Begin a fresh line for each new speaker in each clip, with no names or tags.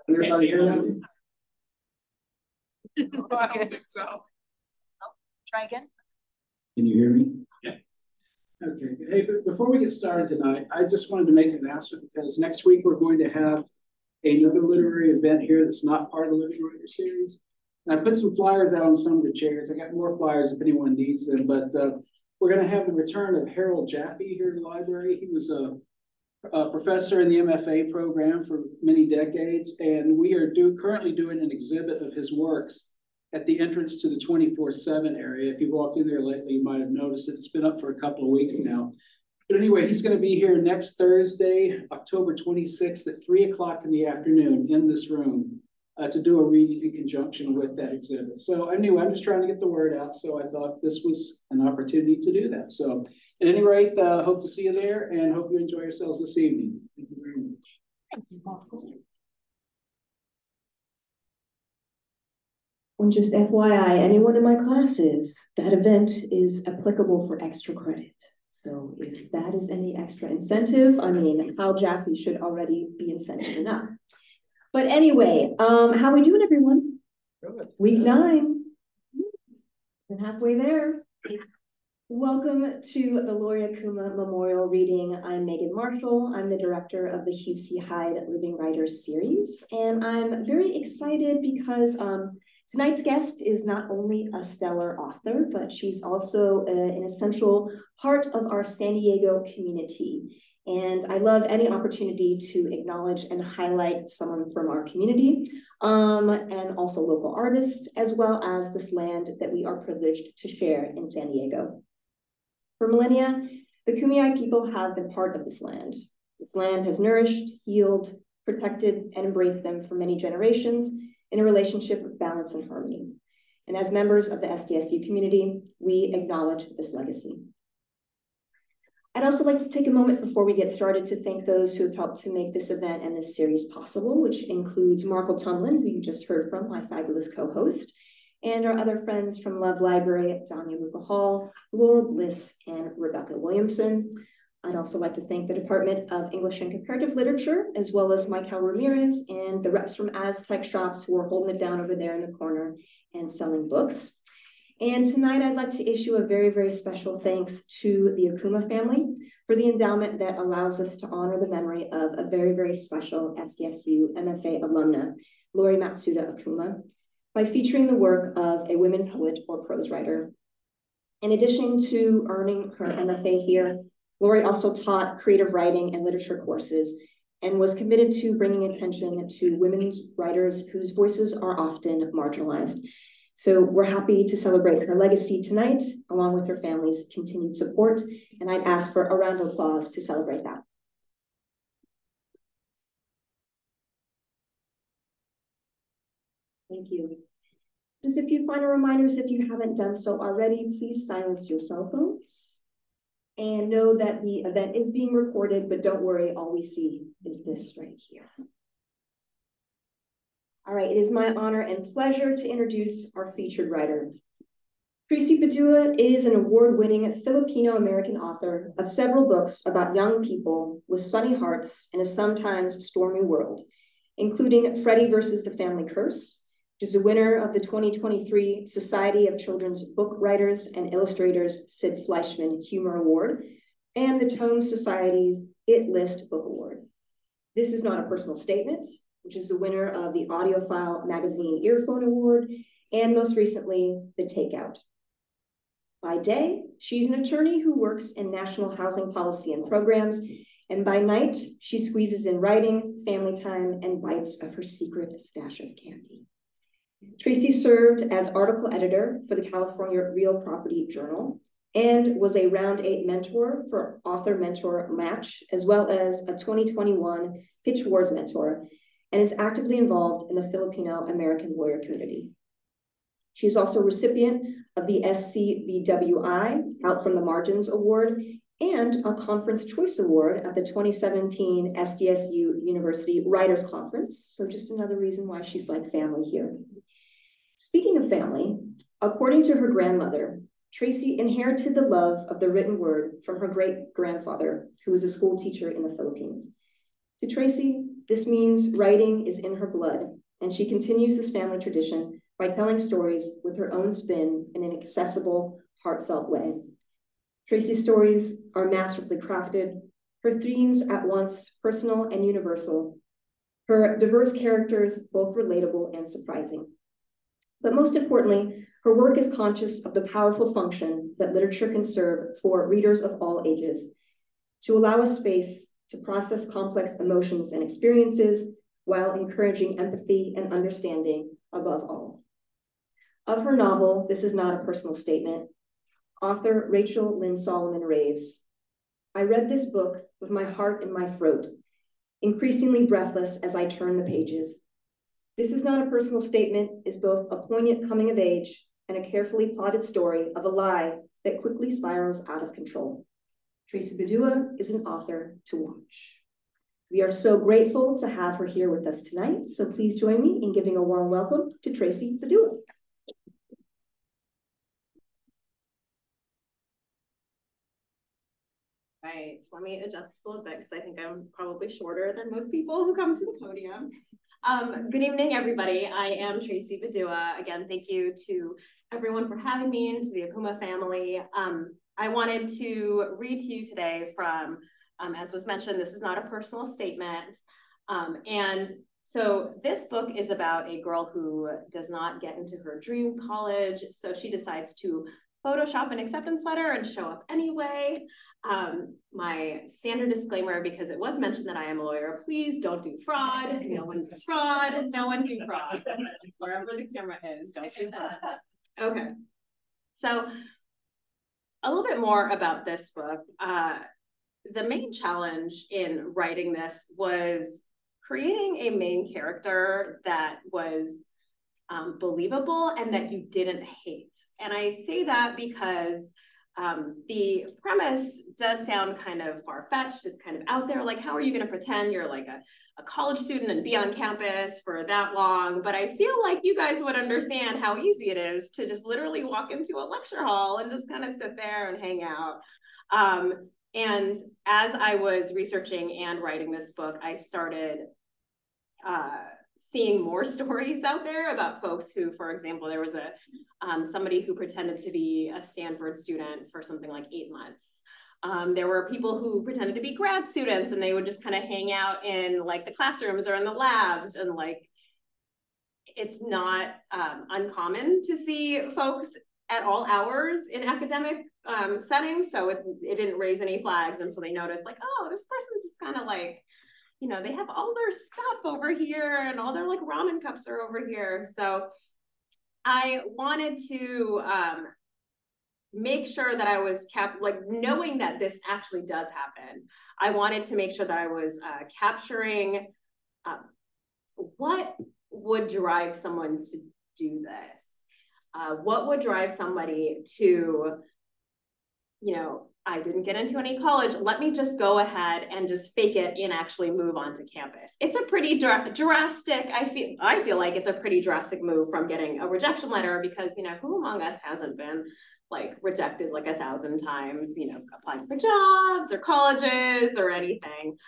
Everybody hear that?
I don't think so.
Try again.
Can you hear me?
Yeah.
Okay. Hey, but before we get started tonight, I just wanted to make an announcement because next week we're going to have another literary event here that's not part of the Living Writer series. And I put some flyers out on some of the chairs. I got more flyers if anyone needs them, but we're going to have the return of Harold Jaffe here in the library. He was a professor in the MFA program for many decades, and we are currently doing an exhibit of his works at the entrance to the 24/7 area. If you walked in there lately, you might have noticed it. It's been up for a couple of weeks now. But anyway, he's going to be here next Thursday, October 26th at 3 o'clock in the afternoon in this room to do a reading in conjunction with that exhibit. So anyway, I'm just trying to get the word out. So I thought this was an opportunity to do that. So at any rate, hope to see you there and hope you enjoy yourselves this evening. Thank you very much.
Thank you, Michael.
And just FYI, anyone in my classes, that event is applicable for extra credit. So if that is any extra incentive, I mean, Hal Jaffe should already be incentive enough. But anyway, how we doing, everyone?
Good.
Week 9. Been halfway there. Welcome to the Laurie Okuma Memorial Reading. I'm Megan Marshall. I'm the director of the Hugh C. Hyde Living Writers series. And I'm very excited because tonight's guest is not only a stellar author, but she's also an essential part of our San Diego community. And I love any opportunity to acknowledge and highlight someone from our community and also local artists, as well as this land that we are privileged to share in San Diego. For millennia, the Kumeyaay people have been part of this land. This land has nourished, healed, protected, and embraced them for many generations in a relationship of balance and harmony. And as members of the SDSU community, we acknowledge this legacy. I'd also like to take a moment before we get started to thank those who have helped to make this event and this series possible, which includes Markle Tumlin, who you just heard from, my fabulous co-host, and our other friends from Love Library, Danya Luca Hall, Laurel Bliss, and Rebecca Williamson. I'd also like to thank the Department of English and Comparative Literature, as well as Michael Ramirez and the reps from Aztec Shops who are holding it down over there in the corner and selling books. And tonight I'd like to issue a very, very special thanks to the Okuma family for the endowment that allows us to honor the memory of a very, very special SDSU MFA alumna, Laurie Matsueda Okuma, by featuring the work of a women poet or prose writer. In addition to earning her MFA here, Laurie also taught creative writing and literature courses and was committed to bringing attention to women's writers whose voices are often marginalized. So we're happy to celebrate her legacy tonight, along with her family's continued support, and I'd ask for a round of applause to celebrate that. Thank you. Just a few final reminders, if you haven't done so already, please silence your cell phones. And know that the event is being recorded, but don't worry, all we see is this right here. All right, it is my honor and pleasure to introduce our featured writer. Tracy Badua is an award-winning Filipino American author of several books about young people with sunny hearts in a sometimes stormy world, including Freddie versus the Family Curse, which is a winner of the 2023 Society of Children's Book Writers and Illustrators Sid Fleischman Humor Award, and the Tome Society's It List Book Award. This is not a personal statement, which is the winner of the AudioFile Magazine Earphone Award, and most recently, the Takeout. By day, she's an attorney who works in national housing policy and programs, and by night, she squeezes in writing, family time, and bites of her secret stash of candy. Tracy served as article editor for the California Real Property Journal and was a Round 8 mentor for Author Mentor Match, as well as a 2021 Pitch Wars mentor, and is actively involved in the Filipino American lawyer community. She is also a recipient of the SCBWI Out from the Margins Award and a Conference Choice Award at the 2017 SDSU University Writers Conference. So just another reason why she's like family here. Speaking of family, according to her grandmother, Tracy inherited the love of the written word from her great-grandfather, who was a school teacher in the Philippines. To Tracy, this means writing is in her blood, and she continues this family tradition by telling stories with her own spin in an accessible, heartfelt way. Tracy's stories are masterfully crafted, her themes at once personal and universal, her diverse characters both relatable and surprising. But most importantly, her work is conscious of the powerful function that literature can serve for readers of all ages, to allow a space to process complex emotions and experiences while encouraging empathy and understanding above all. Of her novel, This Is Not a Personal Statement, author Rachel Lynn Solomon raves, "I read this book with my heart in my throat, increasingly breathless as I turn the pages. This Is Not a Personal Statement is both a poignant coming of age and a carefully plotted story of a lie that quickly spirals out of control. Tracy Badua is an author to watch." We are so grateful to have her here with us tonight, so please join me in giving a warm welcome to Tracy Badua.
Right, so let me adjust a little bit because I think I'm probably shorter than most people who come to the podium. Good evening, everybody. I am Tracy Badua. Again, thank you to everyone for having me and to the Okuma family. I wanted to read to you today from, as was mentioned, This Is Not a Personal Statement. And so this book is about a girl who does not get into her dream college, so she decides to Photoshop an acceptance letter and show up anyway. My standard disclaimer, because it was mentioned that I am a lawyer, please don't do fraud. No one does fraud. No one do fraud. Wherever the camera is, don't do fraud. Okay. So a little bit more about this book. The main challenge in writing this was creating a main character that was believable and that you didn't hate. And I say that because the premise does sound kind of far-fetched. It's kind of out there, like, how are you going to pretend you're like a college student and be on campus for that long? But I feel like you guys would understand how easy it is to just literally walk into a lecture hall and just kind of sit there and hang out. And as I was researching and writing this book, I started seeing more stories out there about folks who, for example, there was somebody who pretended to be a Stanford student for something like 8 months. There were people who pretended to be grad students and they would just kind of hang out in like the classrooms or in the labs, and like it's not uncommon to see folks at all hours in academic settings. So it didn't raise any flags until they noticed, like, oh, this person just kind of like, you know, they have all their stuff over here and all their like ramen cups are over here. So I wanted to make sure that I was knowing that this actually does happen. I wanted to make sure that I was capturing what would drive someone to do this. What would drive somebody to, you know, I didn't get into any college, let me just go ahead and just fake it and actually move on to campus. It's a pretty drastic, I feel like it's a pretty drastic move from getting a rejection letter, because, you know, who among us hasn't been like rejected like 1,000 times, you know, applying for jobs or colleges or anything.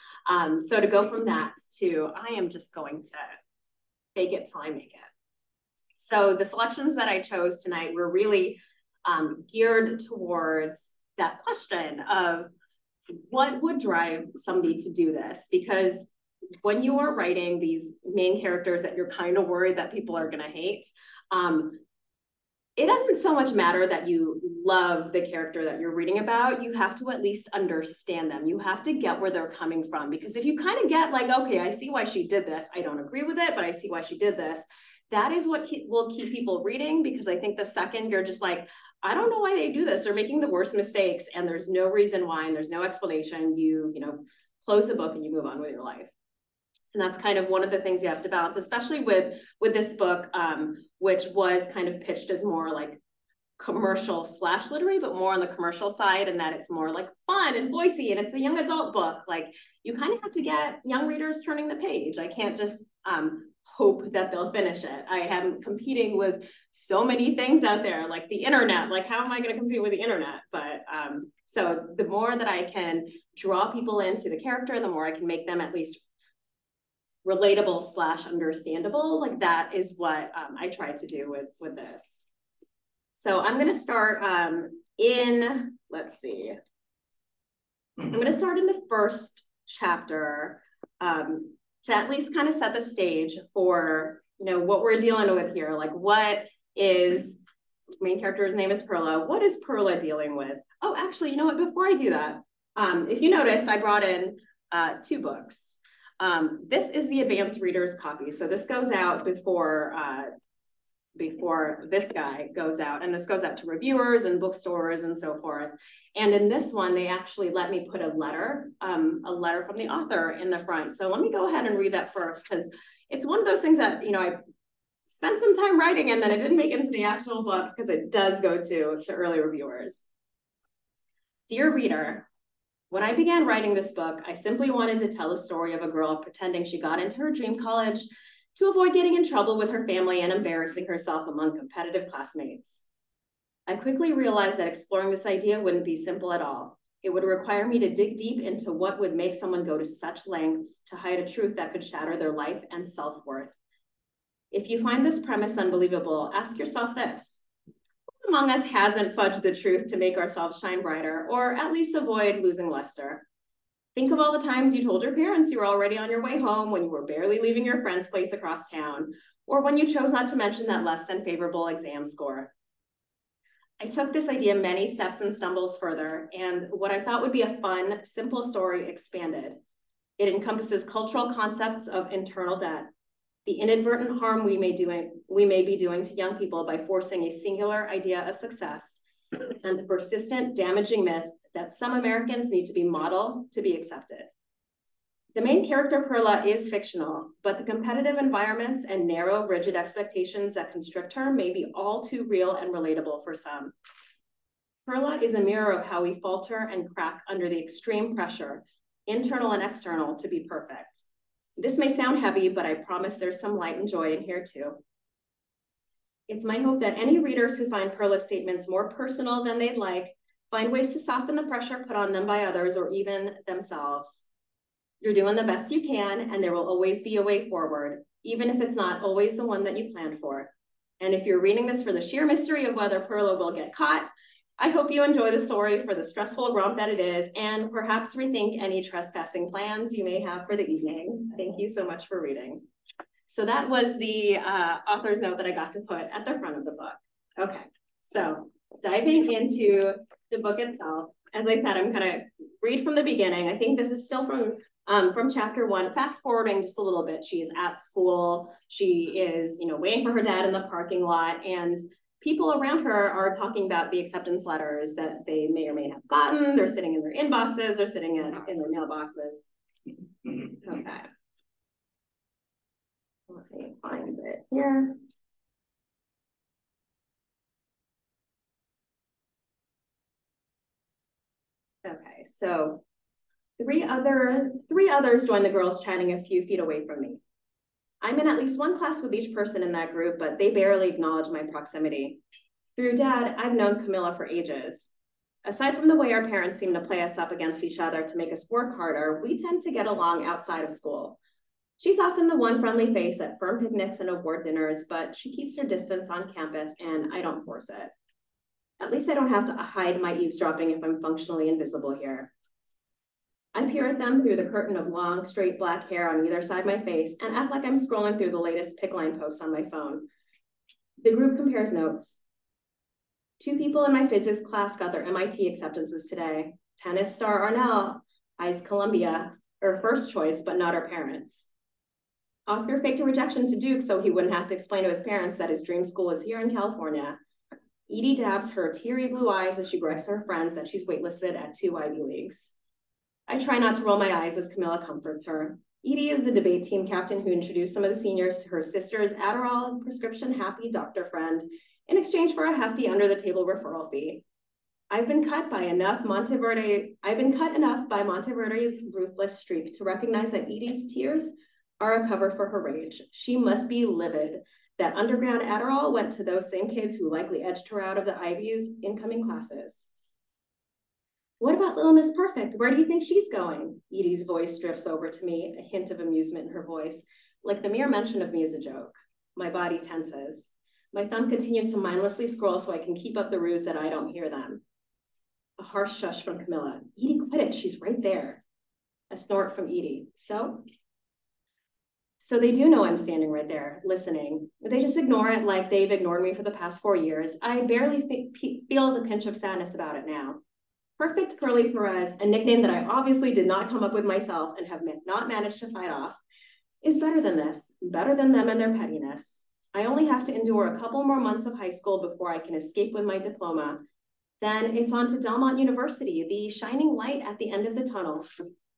So to go from that to, I am just going to fake it till I make it. So the selections that I chose tonight were really geared towards that question of what would drive somebody to do this? Because when you are writing these main characters that you're kind of worried that people are going to hate, it doesn't so much matter that you love the character that you're reading about. You have to at least understand them. You have to get where they're coming from, because if you kind of get like, okay, I see why she did this. I don't agree with it, but I see why she did this. That is what will keep people reading, because I think the second you're just like, I don't know why they do this, they're making the worst mistakes and there's no reason why and there's no explanation, you know, close the book and you move on with your life. And that's kind of one of the things you have to balance, especially with this book, which was kind of pitched as more like commercial / literary, but more on the commercial side, and that it's more like fun and voicey and it's a young adult book. Like, you kind of have to get young readers turning the page. I can't just hope that they'll finish it. I am competing with so many things out there, like the internet. Like, how am I going to compete with the internet? But so the more that I can draw people into the character, the more I can make them at least relatable / understandable. Like that is what I tried to do with this. So I'm going to start let's see. I'm going to start in the first chapter to at least kind of set the stage for, what we're dealing with here. Like, what is, main character's name is Perla. What is Perla dealing with? Oh, actually, you know what? Before I do that, if you notice, I brought in 2 books. This is the advanced reader's copy. So this goes out before this guy goes out, and this goes out to reviewers and bookstores and so forth. And in this one, they actually let me put a letter from the author in the front. So let me go ahead and read that first, because it's one of those things that, I spent some time writing and then it didn't make it into the actual book because it does go to early reviewers. Dear reader, when I began writing this book, I simply wanted to tell the story of a girl pretending she got into her dream college to avoid getting in trouble with her family and embarrassing herself among competitive classmates. I quickly realized that exploring this idea wouldn't be simple at all. It would require me to dig deep into what would make someone go to such lengths to hide a truth that could shatter their life and self-worth. If you find this premise unbelievable, ask yourself this: who among us hasn't fudged the truth to make ourselves shine brighter, or at least avoid losing luster? Think of all the times you told your parents you were already on your way home when you were barely leaving your friend's place across town, or when you chose not to mention that less than favorable exam score. I took this idea many steps and stumbles further, and what I thought would be a fun, simple story expanded. It encompasses cultural concepts of internal debt, the inadvertent harm we may be doing to young people by forcing a singular idea of success, and the persistent, damaging myth that some Americans need to be modeled to be accepted. The main character, Perla, is fictional, but the competitive environments and narrow, rigid expectations that constrict her may be all too real and relatable for some. Perla is a mirror of how we falter and crack under the extreme pressure, internal and external, to be perfect. This may sound heavy, but I promise there's some light and joy in here too. It's my hope that any readers who find Perla's statements more personal than they'd like find ways to soften the pressure put on them by others or even themselves. You're doing the best you can, and there will always be a way forward, even if it's not always the one that you planned for. And if you're reading this for the sheer mystery of whether Perla will get caught, I hope you enjoy the story for the stressful romp that it is, and perhaps rethink any trespassing plans you may have for the evening. Thank you so much for reading. So that was the author's note that I got to put at the front of the book. Okay, so diving into the book itself, as I said, I'm gonna read from the beginning. I think this is still from chapter 1, fast forwarding just a little bit. She is at school. She is, waiting for her dad in the parking lot, and people around her are talking about the acceptance letters that they may or may have gotten. They're sitting in their inboxes, they're sitting in their mailboxes. Okay. Let me find it here. Okay, so three others joined the girls chatting a few feet away from me. I'm in at least one class with each person in that group, but they barely acknowledge my proximity. Through Dad, I've known Camilla for ages. Aside from the way our parents seem to play us up against each other to make us work harder, we tend to get along outside of school. She's often the one friendly face at firm picnics and award dinners, but she keeps her distance on campus, and I don't force it. At least I don't have to hide my eavesdropping if I'm functionally invisible here. I peer at them through the curtain of long, straight black hair on either side of my face and act like I'm scrolling through the latest pick line posts on my phone. The group compares notes. 2 people in my physics class got their MIT acceptances today. Tennis star Arnell eyes Columbia, her first choice, but not her parents. Oscar faked a rejection to Duke so he wouldn't have to explain to his parents that his dream school is here in California. Edie dabs her teary blue eyes as she brags to her friends that she's waitlisted at 2 Ivy Leagues. I try not to roll my eyes as Camilla comforts her. Edie is the debate team captain who introduced some of the seniors to her sister's Adderall prescription happy doctor friend in exchange for a hefty under-the-table referral fee. I've been cut enough by Monteverde's ruthless streak to recognize that Edie's tears are a cover for her rage. She must be livid that underground Adderall went to those same kids who likely edged her out of the Ivy's incoming classes. What about little Miss Perfect? Where do you think she's going? Edie's voice drifts over to me, a hint of amusement in her voice. Like the mere mention of me is a joke. My body tenses. My thumb continues to mindlessly scroll so I can keep up the ruse that I don't hear them. A harsh shush from Camilla. Edie, quit it, she's right there. A snort from Edie. So they do know I'm standing right there, listening. They just ignore it like they've ignored me for the past 4 years. I barely feel the pinch of sadness about it now. Perfect Curly Perez, a nickname that I obviously did not come up with myself and have not managed to fight off, is better than this, better than them and their pettiness. I only have to endure a couple more months of high school before I can escape with my diploma. Then it's on to Delmont University, the shining light at the end of the tunnel.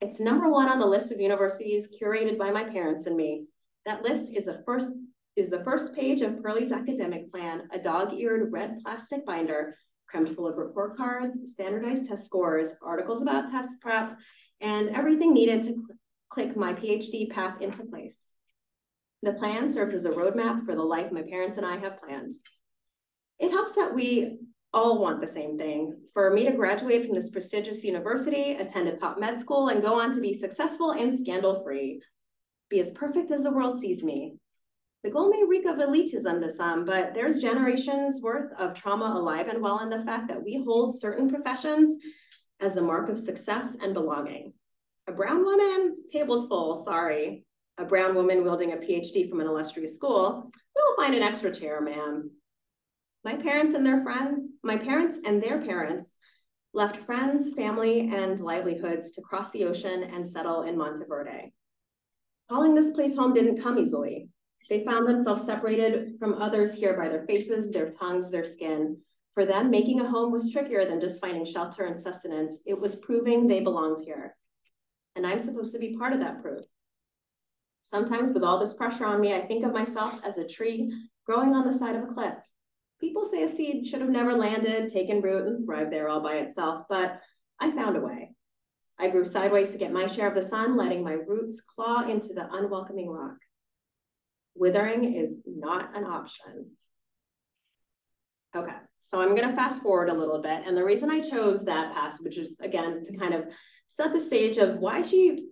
It's #1 on the list of universities curated by my parents and me. That list is the first page of Pearlie's academic plan, a dog-eared red plastic binder crammed full of report cards, standardized test scores, articles about test prep, and everything needed to click my PhD path into place. The plan serves as a roadmap for the life my parents and I have planned. It helps that we all want the same thing, for me to graduate from this prestigious university, attend a top med school, and go on to be successful and scandal-free, be as perfect as the world sees me. The goal may reek of elitism to some, but there's generations worth of trauma alive and well in the fact that we hold certain professions as the mark of success and belonging. A brown woman, tables full, sorry. A brown woman wielding a PhD from an illustrious school, we'll find an extra chair, ma'am. My parents and their parents left friends, family, and livelihoods to cross the ocean and settle in Monteverde. Calling this place home didn't come easily. They found themselves separated from others here by their faces, their tongues, their skin. For them, making a home was trickier than just finding shelter and sustenance. It was proving they belonged here. And I'm supposed to be part of that proof. Sometimes with all this pressure on me, I think of myself as a tree growing on the side of a cliff. People say a seed should have never landed, taken root, and thrived there all by itself, but I found a way. I grew sideways to get my share of the sun, letting my roots claw into the unwelcoming rock. Withering is not an option. Okay, so I'm gonna fast forward a little bit. And the reason I chose that passage is, again, to kind of set the stage of why she,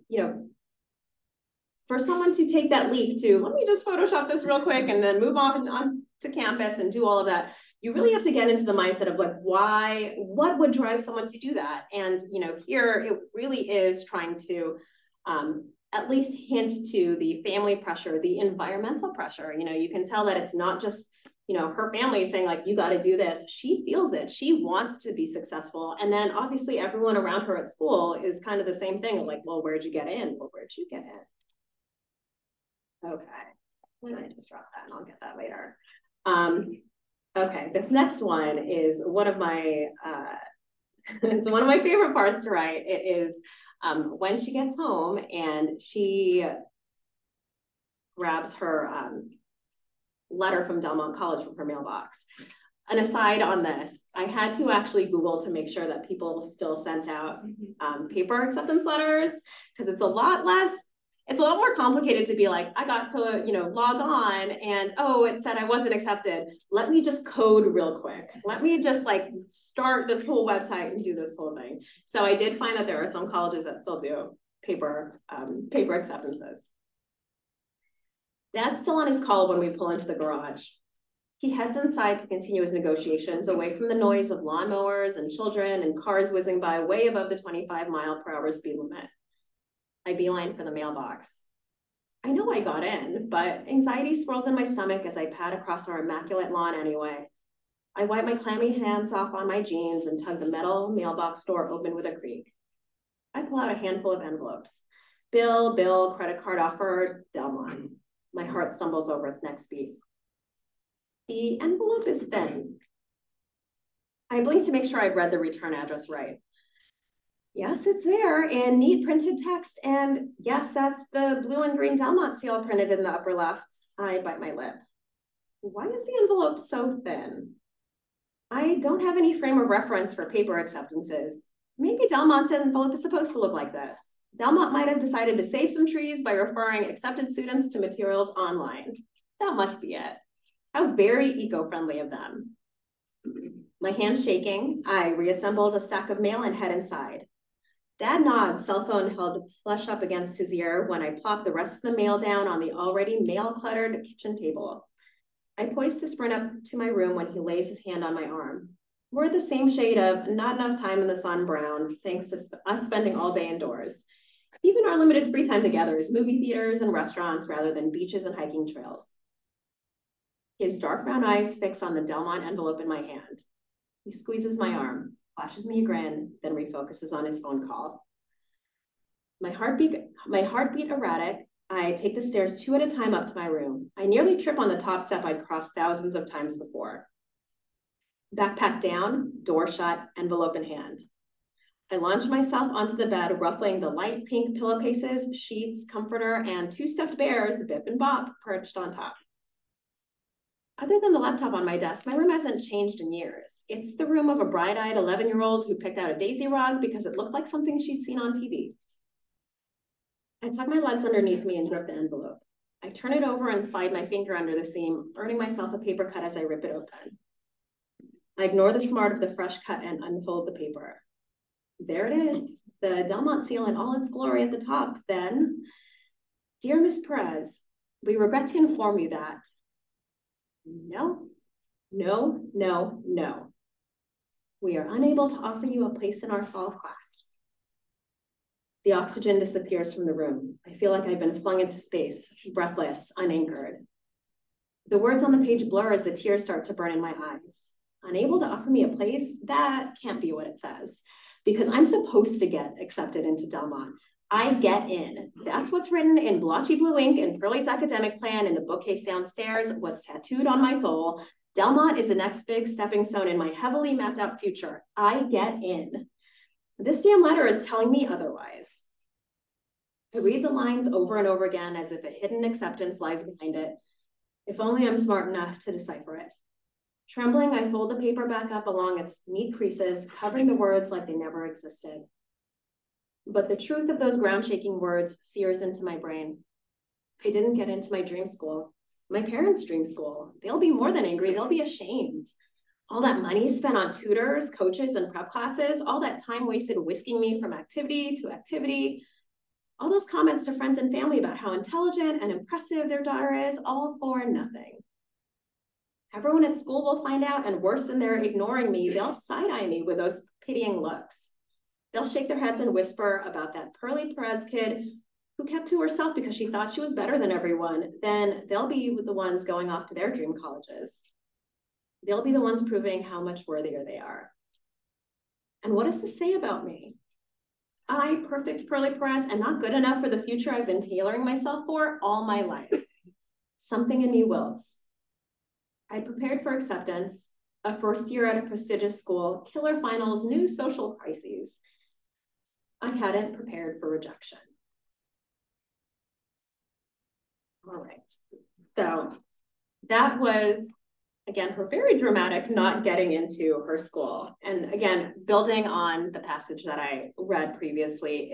for someone to take that leap to, let me just Photoshop this real quick and then move on to campus and do all of that. You really have to get into the mindset of like, what would drive someone to do that? And, here it really is trying to at least hint to the family pressure, the environmental pressure. You can tell that it's not just, her family is saying like, you got to do this. She feels it. She wants to be successful. And then obviously everyone around her at school is kind of the same thing. Like, well, where'd you get in? Well, where'd you get in? Okay. And I just dropped that and I'll get that later. Okay, this next one is one of my, it's one of my favorite parts to write. It is when she gets home and she grabs her letter from Delmont College from her mailbox. An aside on this, I had to actually Google to make sure that people still sent out paper acceptance letters, because it's a lot more complicated to be like, I got to, log on and, oh, it said I wasn't accepted. Let me just code real quick. Let me just like start this whole website and do this whole thing. So I did find that there are some colleges that still do paper acceptances. Dad's still on his call when we pull into the garage. He heads inside to continue his negotiations away from the noise of lawnmowers and children and cars whizzing by way above the 25-mile-per-hour speed limit. I beeline for the mailbox. I know I got in, but anxiety swirls in my stomach as I pad across our immaculate lawn anyway. I wipe my clammy hands off on my jeans and tug the metal mailbox door open with a creak. I pull out a handful of envelopes. Bill, credit card offer, Delmont. My heart stumbles over its next beat. The envelope is thin. I blink to make sure I've read the return address right. Yes, it's there in neat printed text. And yes, that's the blue and green Delmont seal printed in the upper left. I bite my lip. Why is the envelope so thin? I don't have any frame of reference for paper acceptances. Maybe Delmont's envelope is supposed to look like this. Delmont might have decided to save some trees by referring accepted students to materials online. That must be it. How very eco-friendly of them. My hand shaking, I reassembled a stack of mail and head inside. Dad nods, cell phone held flush up against his ear when I plopped the rest of the mail down on the already mail-cluttered kitchen table. I poised to sprint up to my room when he lays his hand on my arm. We're the same shade of not enough time in the sun brown, thanks to us spending all day indoors. Even our limited free time together is movie theaters and restaurants rather than beaches and hiking trails. His dark brown eyes fix on the Delmont envelope in my hand. He squeezes my arm, flashes me a grin, then refocuses on his phone call. My heartbeat erratic, I take the stairs 2 at a time up to my room. I nearly trip on the top step I'd crossed thousands of times before. Backpack down, door shut, envelope in hand. I launch myself onto the bed, ruffling the light pink pillowcases, sheets, comforter, and 2 stuffed bears, Bip and Bop, perched on top. Other than the laptop on my desk, my room hasn't changed in years. It's the room of a bright-eyed 11-year-old who picked out a daisy rug because it looked like something she'd seen on TV. I tuck my legs underneath me and grip the envelope. I turn it over and slide my finger under the seam, earning myself a paper cut as I rip it open. I ignore the smart of the fresh cut and unfold the paper. There it is, the Delmont seal in all its glory at the top. Then, dear Miss Perez, we regret to inform you that no. We are unable to offer you a place in our fall class. The oxygen disappears from the room. I feel like I've been flung into space, breathless, unanchored. The words on the page blur as the tears start to burn in my eyes. Unable to offer me a place? That can't be what it says, because I'm supposed to get accepted into Delmont. I get in. That's what's written in blotchy blue ink in Pearlie's academic plan in the bookcase downstairs, what's tattooed on my soul. Delmont is the next big stepping stone in my heavily mapped out future. I get in. This damn letter is telling me otherwise. I read the lines over and over again as if a hidden acceptance lies behind it. If only I'm smart enough to decipher it. Trembling, I fold the paper back up along its neat creases, covering the words like they never existed. But the truth of those ground-shaking words sears into my brain. I didn't get into my dream school, my parents' dream school. They'll be more than angry, they'll be ashamed. All that money spent on tutors, coaches, and prep classes, all that time wasted whisking me from activity to activity, all those comments to friends and family about how intelligent and impressive their daughter is, all for nothing. Everyone at school will find out, and worse than they're ignoring me, they'll side-eye me with those pitying looks. They'll shake their heads and whisper about that Pearlie Perez kid who kept to herself because she thought she was better than everyone. Then they'll be the ones going off to their dream colleges. They'll be the ones proving how much worthier they are. And what does this say about me? I, perfect Pearlie Perez, am not good enough for the future I've been tailoring myself for all my life. Something in me wilts. I prepared for acceptance, a first year at a prestigious school, killer finals, new social crises. I hadn't prepared for rejection. All right, so that was, again, her very dramatic not getting into her school. And again, building on the passage that I read previously,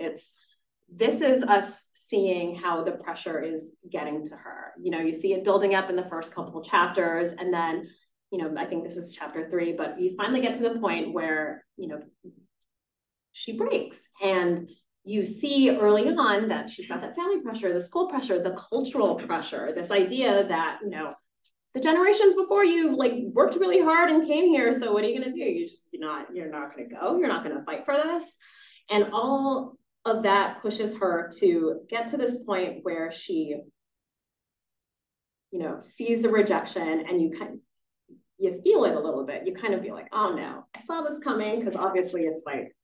this is us seeing how the pressure is getting to her. You know, you see it building up in the first couple of chapters, and then, you know, I think this is chapter 3, but you finally get to the point where, you know, she breaks, and you see early on that she's got that family pressure, the school pressure, the cultural pressure, this idea that, you know, the generations before you like worked really hard and came here. So what are you going to do? You're not going to go. You're not going to fight for this. And all of that pushes her to get to this point where she, you know, sees the rejection, and you feel it a little bit. You kind of feel like, oh no, I saw this coming, because obviously it's like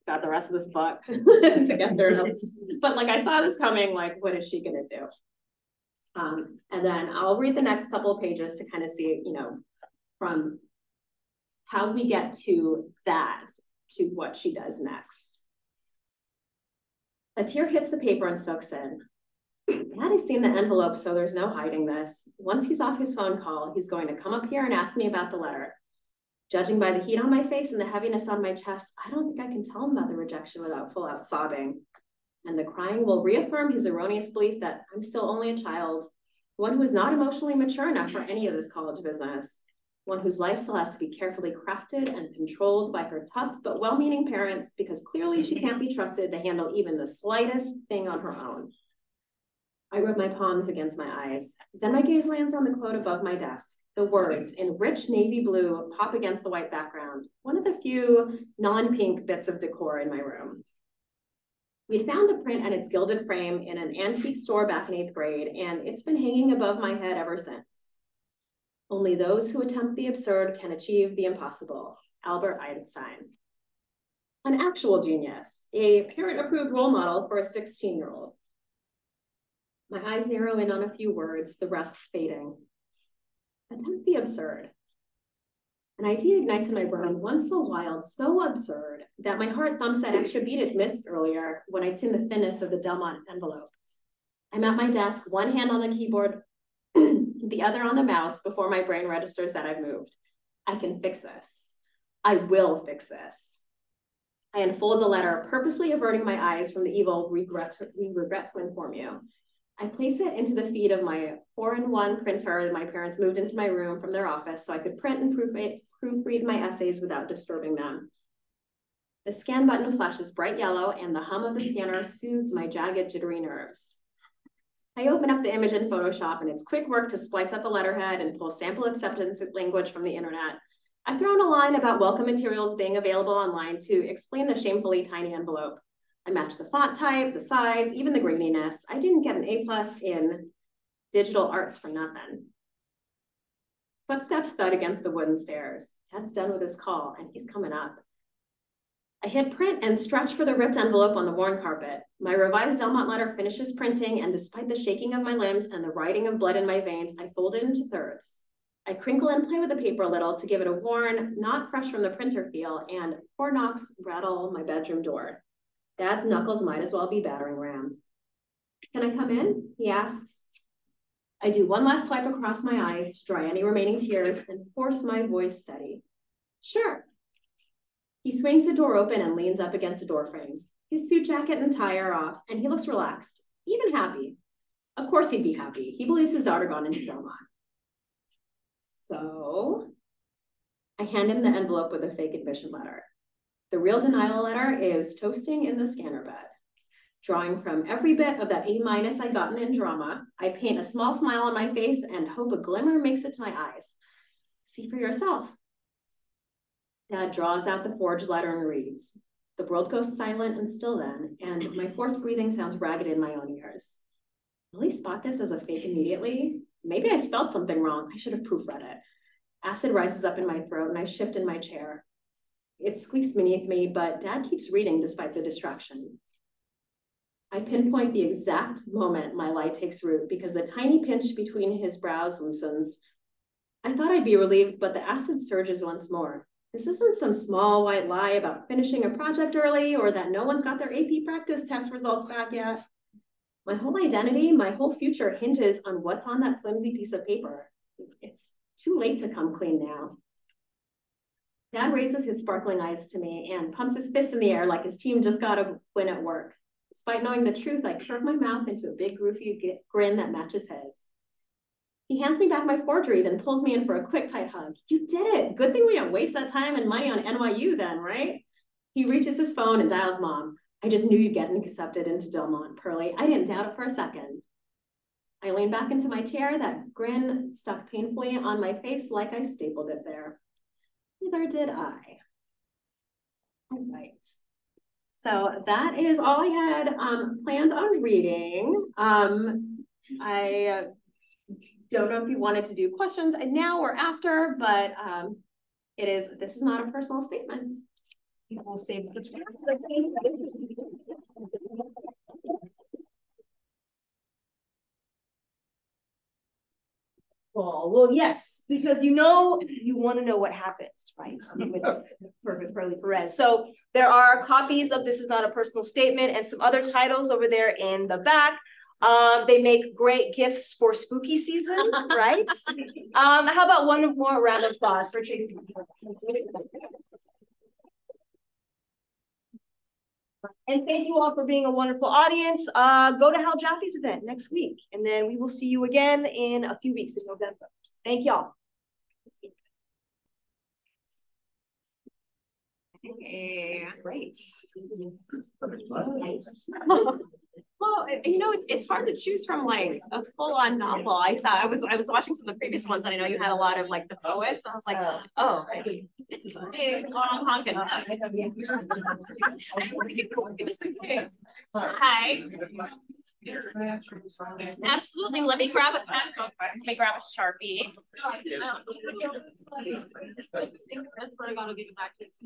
got the rest of this book together. But like, I saw this coming, like, what is she going to do? And then I'll read the next couple of pages to kind of see, you know, from how we get to that to what she does next. A tear hits the paper and soaks in. Dad has seen the envelope, so there's no hiding this. Once he's off his phone call, he's going to come up here and ask me about the letter. Judging by the heat on my face and the heaviness on my chest, I don't think I can tell him about the rejection without full out sobbing. And the crying will reaffirm his erroneous belief that I'm still only a child, one who is not emotionally mature enough for any of this college business. one whose life still has to be carefully crafted and controlled by her tough but well-meaning parents, because clearly she can't be trusted to handle even the slightest thing on her own. I rub my palms against my eyes. Then my gaze lands on the quote above my desk. The words in rich navy blue pop against the white background, one of the few non-pink bits of decor in my room. We'd found the print and its gilded frame in an antique store back in 8th grade, and it's been hanging above my head ever since. Only those who attempt the absurd can achieve the impossible. Albert Einstein. An actual genius, a parent-approved role model for a 16-year-old. My eyes narrow in on a few words, the rest fading. Attempt the absurd. An idea ignites in my brain, one so wild, so absurd, that my heart thumps that extra beat it missed earlier when I'd seen the thinness of the Delmont envelope. I'm at my desk, one hand on the keyboard, the other on the mouse, before my brain registers that I've moved. I can fix this. I will fix this. I unfold the letter, purposely averting my eyes from the evil we regret to inform you. I place it into the feed of my 4-in-1 printer that my parents moved into my room from their office so I could print and proofread my essays without disturbing them. The scan button flashes bright yellow, and the hum of the scanner soothes my jagged, jittery nerves. I open up the image in Photoshop, and it's quick work to splice out the letterhead and pull sample acceptance language from the internet. I've thrown a line about welcome materials being available online to explain the shamefully tiny envelope. I matched the font type, the size, even the graininess. I didn't get an A+ in digital arts for nothing. Footsteps thud against the wooden stairs. Dad's done with his call, and he's coming up. I hit print and stretch for the ripped envelope on the worn carpet. My revised Delmont letter finishes printing, and despite the shaking of my limbs and the riding of blood in my veins, I fold it into thirds. I crinkle and play with the paper a little to give it a worn, not fresh from the printer feel, and 4 knocks rattle my bedroom door. Dad's knuckles might as well be battering rams. Can I come in? He asks. I do one last swipe across my eyes to dry any remaining tears and force my voice steady. Sure. He swings the door open and leans up against the doorframe. His suit jacket and tie are off, and he looks relaxed, even happy. Of course he'd be happy. He believes his daughter gone into Delmont. So I hand him the envelope with a fake admission letter. The real denial letter is toasting in the scanner bed. Drawing from every bit of that A- I'd gotten in drama, I paint a small smile on my face and hope a glimmer makes it to my eyes. See for yourself. Dad draws out the forged letter and reads. The world goes silent and still then, and my forced breathing sounds ragged in my own ears. Will he spot this as a fake immediately? Maybe I spelled something wrong. I should have proofread it. Acid rises up in my throat and I shift in my chair. It squeaks beneath me, but Dad keeps reading despite the distraction. I pinpoint the exact moment my lie takes root because the tiny pinch between his brows loosens. I thought I'd be relieved, but the acid surges once more. This isn't some small white lie about finishing a project early or that no one's got their AP practice test results back yet. My whole identity, my whole future hinges on what's on that flimsy piece of paper. It's too late to come clean now. Dad raises his sparkling eyes to me and pumps his fist in the air like his team just got a win at work. Despite knowing the truth, I curve my mouth into a big goofy grin that matches his. He hands me back my forgery, then pulls me in for a quick, tight hug. You did it. Good thing we didn't waste that time and money on NYU then, right? He reaches his phone and dials Mom. I just knew you'd get accepted into Delmont, Pearly. I didn't doubt it for a second. I lean back into my chair, that grin stuck painfully on my face like I stapled it there. Neither did I. All right. So that is all I had planned on reading. I don't know if you wanted to do questions now or after, but this is not a personal statement.
We'll save it. Well, yes, because you want to know what happens, right? With Perfect Pearly Perez. So there are copies of This Is Not a Personal Statement and some other titles over there in the back. They make great gifts for spooky season, right? How about one more round of applause for Tracy? And thank you all for being a wonderful audience. Go to Hal Jaffe's event next week, and then we will see you again in a few weeks in November. Thank y'all.
Okay.
Great.
Nice. Well, you know, it's hard to choose from like a full-on novel. I was watching some of the previous ones, and I know you had a lot of like the poets. I was like, oh, it's a big long honking. Just okay. Hi. Absolutely. Let me grab a pen. Let me grab a Sharpie. That's what I'm about to get back to.
So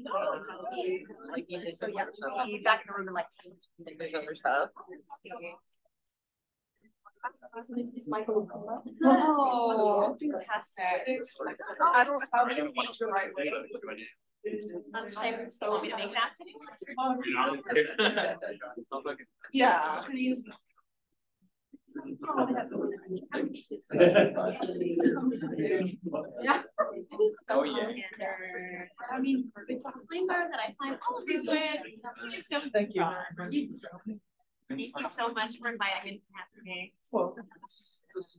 yeah, we'll be back in the room in like 10 minutes or so.
This is Michael Okuma. Oh, fantastic.
I don't have any the right way.
So want me to make that?
Yeah.
Yeah.
Oh yeah.
I mean, it's a disclaimer that I signed all of these with.
Thank you.
Thank you so much for inviting me to have me.
Well, this is